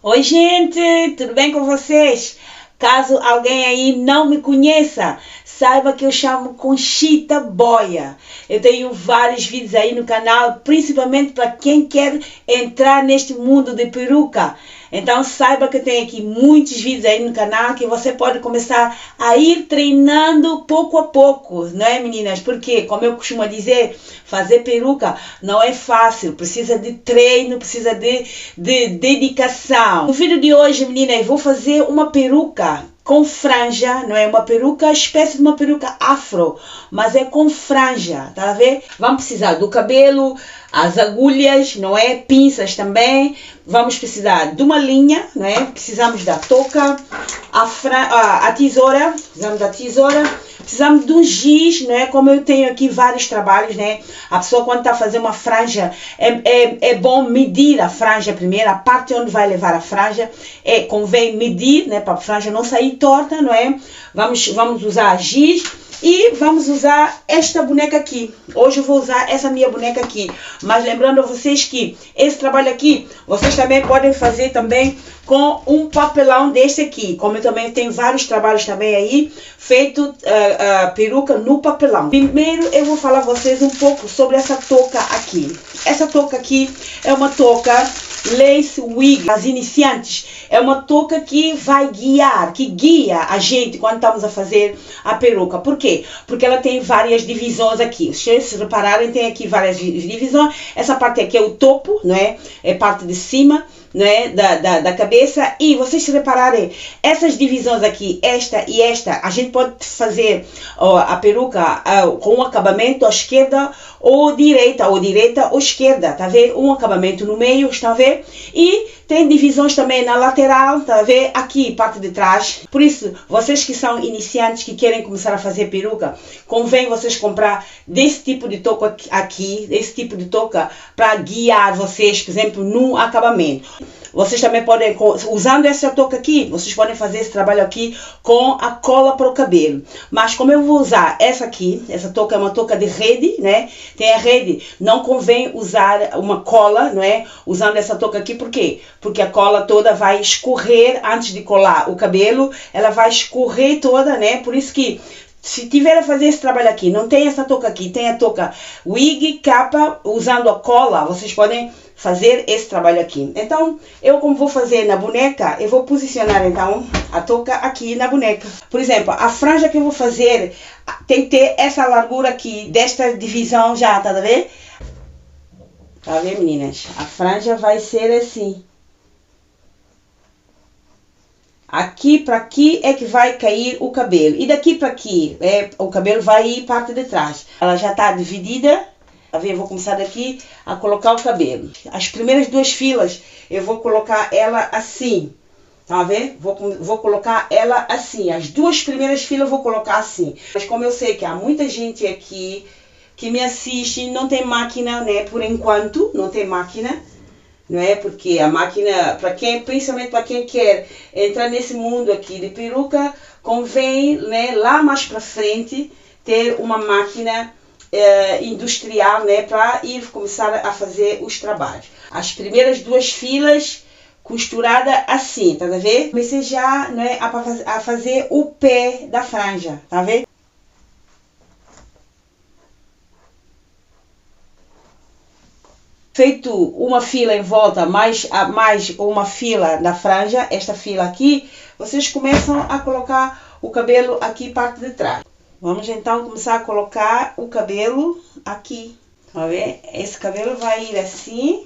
Oi, gente, tudo bem com vocês? Caso alguém aí não me conheça, saiba que eu chamo Conchita Boia. Eu tenho vários vídeos aí no canal, principalmente para quem quer entrar neste mundo de peruca. Então saiba que eu tenho aqui muitos vídeos aí no canal que você pode começar a ir treinando pouco a pouco, não é, meninas? Porque, como eu costumo dizer, fazer peruca não é fácil, precisa de treino, precisa de dedicação. No vídeo de hoje, meninas, eu vou fazer uma peruca com franja, não é uma peruca, espécie de uma peruca afro, mas é com franja, tá a ver? Vamos precisar do cabelo, as agulhas, não é? Pinças também. Vamos precisar de uma linha, não é? Precisamos da touca, a tesoura, precisamos da tesoura, precisamos de um giz, não é? Como eu tenho aqui vários trabalhos, né? A pessoa quando está a fazer uma franja, é bom medir a franja primeiro, a parte onde vai levar a franja, convém medir, né? Para a franja não sair torta, não é? Vamos usar giz. E vamos usar esta boneca aqui. Hoje eu vou usar essa minha boneca aqui. Mas lembrando a vocês que esse trabalho aqui, vocês também podem fazer também com um papelão desse aqui. Como eu também tenho vários trabalhos também aí, feito peruca no papelão. Primeiro eu vou falar a vocês um pouco sobre essa touca aqui. Essa touca aqui é uma touca lace wig, as iniciantes. É uma touca que vai guiar, que guia a gente quando estamos a fazer a peruca. Por quê? Porque ela tem várias divisões aqui. Se vocês repararem, tem aqui várias divisões. Essa parte aqui é o topo, não é? É parte de cima, não é? Da cabeça. E vocês se repararem, essas divisões aqui, esta e esta, a gente pode fazer a peruca com um acabamento à esquerda ou direita ou esquerda, tá vendo? Um acabamento no meio, está a ver? E tem divisões também na lateral, tá a ver? Aqui, parte de trás. Por isso, vocês que são iniciantes, que querem começar a fazer peruca, convém vocês comprar desse tipo de touca aqui, desse tipo de touca, para guiar vocês, por exemplo, no acabamento. Vocês também podem, usando essa touca aqui, vocês podem fazer esse trabalho aqui com a cola para o cabelo. Mas como eu vou usar essa aqui, essa touca é uma touca de rede, né? Tem a rede, não convém usar uma cola, não é? Usando essa touca aqui, por quê? Porque a cola toda vai escorrer antes de colar o cabelo, ela vai escorrer toda, né? Por isso que, se tiver a fazer esse trabalho aqui, não tem essa touca aqui, tem a touca wig, capa, usando a cola, vocês podem fazer esse trabalho aqui. Então, eu como vou fazer na boneca, eu vou posicionar então a touca aqui na boneca. Por exemplo, a franja que eu vou fazer tem que ter essa largura aqui, desta divisão já, tá a ver? Tá a ver, meninas? A franja vai ser assim. Aqui para aqui é que vai cair o cabelo. E daqui para aqui, o cabelo vai ir parte de trás. Ela já está dividida. A ver, eu vou começar daqui a colocar o cabelo. As primeiras duas filas, eu vou colocar ela assim. Tá a ver? Vou colocar ela assim. As duas primeiras filas eu vou colocar assim. Mas como eu sei que há muita gente aqui que me assiste, não tem máquina, né? Por enquanto, não tem máquina. Não é? Porque a máquina, principalmente para quem quer entrar nesse mundo aqui de peruca, convém, né, lá mais para frente ter uma máquina industrial, né, para ir começar a fazer os trabalhos. As primeiras duas filas costurada assim, tá a ver? Comecei já, né, a fazer o pé da franja, tá a ver? Feito uma fila em volta, mais uma fila na franja, esta fila aqui, vocês começam a colocar o cabelo aqui parte de trás. Vamos então começar a colocar o cabelo aqui. Tá vendo? Esse cabelo vai ir assim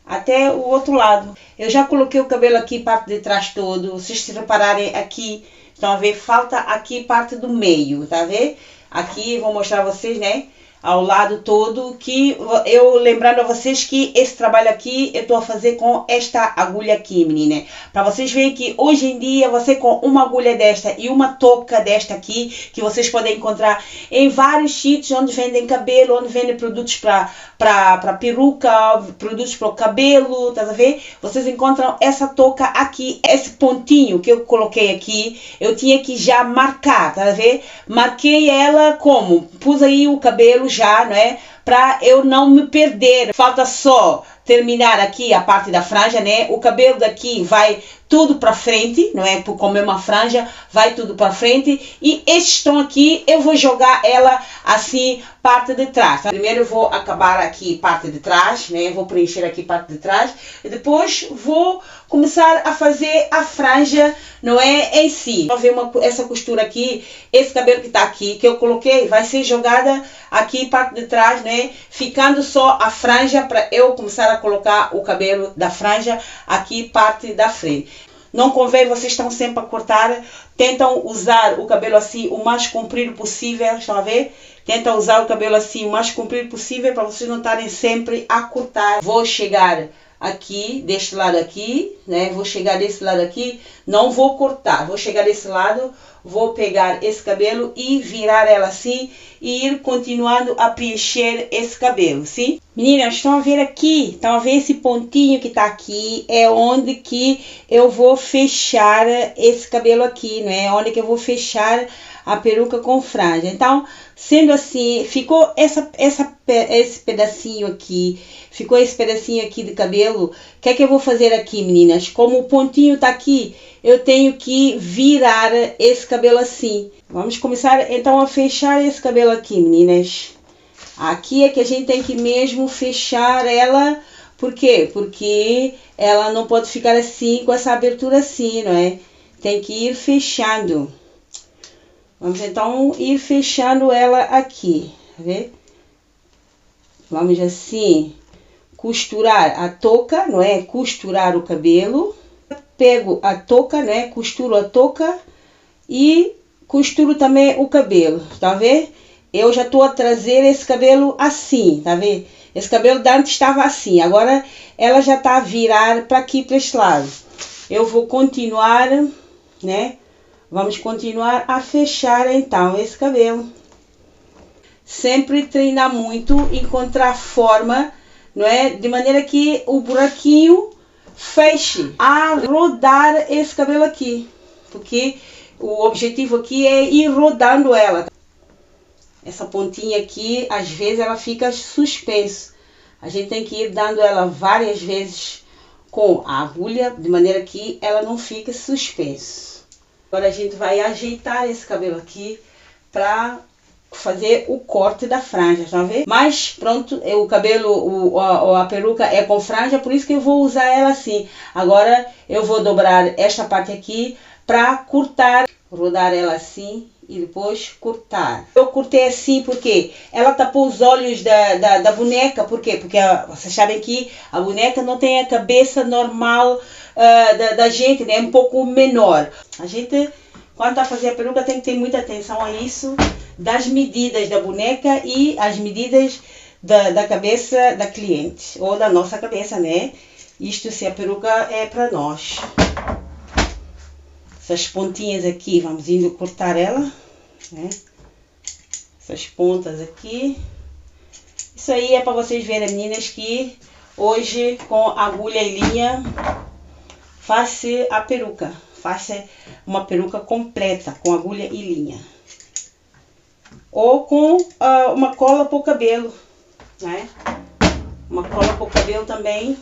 até o outro lado. Eu já coloquei o cabelo aqui parte de trás todo. Vocês se repararem aqui, estão a ver? Falta aqui parte do meio, tá vendo? Aqui vou mostrar a vocês, né? Ao lado todo, que eu lembrando a vocês que esse trabalho aqui eu estou a fazer com esta agulha aqui, menina, para vocês verem que hoje em dia você com uma agulha desta e uma touca desta aqui, que vocês podem encontrar em vários sítios onde vendem cabelo, onde vendem produtos para peruca, produtos para o cabelo, tá a ver? Vocês encontram essa touca aqui, esse pontinho que eu coloquei aqui, eu tinha que já marcar, tá a ver? Marquei ela como? Pus aí o cabelo já, não é? Para eu não me perder. Falta só terminar aqui a parte da franja, né? O cabelo daqui vai tudo para frente, não é? Como é uma franja, vai tudo para frente. E estes estão aqui, eu vou jogar ela assim, parte de trás. Primeiro eu vou acabar aqui parte de trás, né? Vou preencher aqui parte de trás. E depois vou começar a fazer a franja, não é? Em si. Vou ver essa costura aqui, esse cabelo que está aqui, que eu coloquei, vai ser jogada aqui parte de trás, né? Ficando só a franja para eu começar a colocar o cabelo da franja aqui parte da frente. Não convém, vocês estão sempre a cortar, tentam usar o cabelo assim o mais comprido possível, estão a ver? Tentam usar o cabelo assim o mais comprido possível para vocês não estarem sempre a cortar. Vou chegar aqui, deste lado aqui, né? Vou chegar desse lado aqui, não vou cortar, vou chegar desse lado, vou pegar esse cabelo e virar ela assim e ir continuando a preencher esse cabelo, sim? Meninas, estão a ver aqui? Estão a ver esse pontinho que tá aqui? É onde que eu vou fechar esse cabelo aqui, não é? Onde que eu vou fechar a peruca com franja. Então, sendo assim, ficou esse pedacinho aqui, ficou esse pedacinho aqui de cabelo. O que é que eu vou fazer aqui, meninas? Como o pontinho tá aqui, eu tenho que virar esse cabelo assim. Vamos começar então a fechar esse cabelo aqui, meninas. Aqui é que a gente tem que mesmo fechar ela. Por quê? Porque ela não pode ficar assim, com essa abertura assim, não é? Tem que ir fechando. Vamos então ir fechando ela aqui, tá vendo? Vamos assim costurar a touca, não é? Costurar o cabelo. Pego a touca, né? Costuro a touca e costuro também o cabelo, tá vendo? Eu já estou a trazer esse cabelo assim, tá vendo? Esse cabelo de antes estava assim, agora ela já está a virar para aqui, para este lado. Eu vou continuar, né? Vamos continuar a fechar então esse cabelo. Sempre treinar muito, encontrar forma, não é? De maneira que o buraquinho feche a rodar esse cabelo aqui. Porque o objetivo aqui é ir rodando ela. Essa pontinha aqui, às vezes ela fica suspensa. A gente tem que ir dando ela várias vezes com a agulha, de maneira que ela não fique suspensa. Agora a gente vai ajeitar esse cabelo aqui para fazer o corte da franja, tá vendo? Mas pronto, o cabelo, a peruca é com franja, por isso que eu vou usar ela assim. Agora eu vou dobrar esta parte aqui para cortar, rodar ela assim e depois cortar. Eu cortei assim porque ela tapou os olhos da boneca. Por quê? Porque vocês sabem que a boneca não tem a cabeça normal da gente, né? É um pouco menor. A gente, quando está a fazer a peruca, tem que ter muita atenção a isso, das medidas da boneca e as medidas da cabeça da cliente, ou da nossa cabeça, né? Isto se a peruca é para nós. Essas pontinhas aqui, vamos indo cortar ela, né? Essas pontas aqui. Isso aí é para vocês verem, meninas, que hoje com agulha e linha faço a peruca. Faço uma peruca completa com agulha e linha. Ou com uma cola para o cabelo, né? Uma cola para o cabelo também.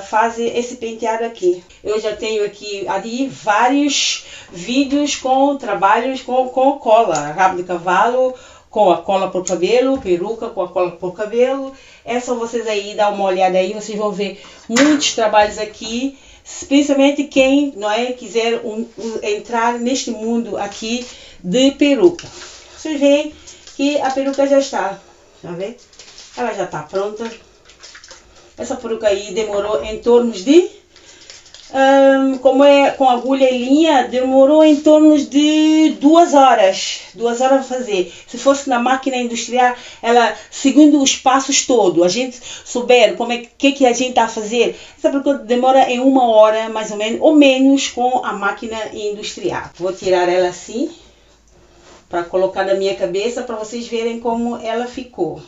Faz esse penteado aqui. Eu já tenho aqui ali vários vídeos com trabalhos com cola, rabo de cavalo, com a cola para o cabelo, peruca com a cola para o cabelo. É só vocês aí dar uma olhada aí, vocês vão ver muitos trabalhos aqui, principalmente quem não é quiser entrar neste mundo aqui de peruca. Vocês veem que a peruca já está, tá vendo? Ela já está pronta. Essa peruca aí demorou em torno de, como é com agulha e linha, demorou em torno de 2 horas. 2 horas para fazer. Se fosse na máquina industrial, ela, seguindo os passos todos, a gente souber como é que a gente está a fazer, essa peruca demora em 1 hora, mais ou menos, com a máquina industrial. Vou tirar ela assim, para colocar na minha cabeça, para vocês verem como ela ficou.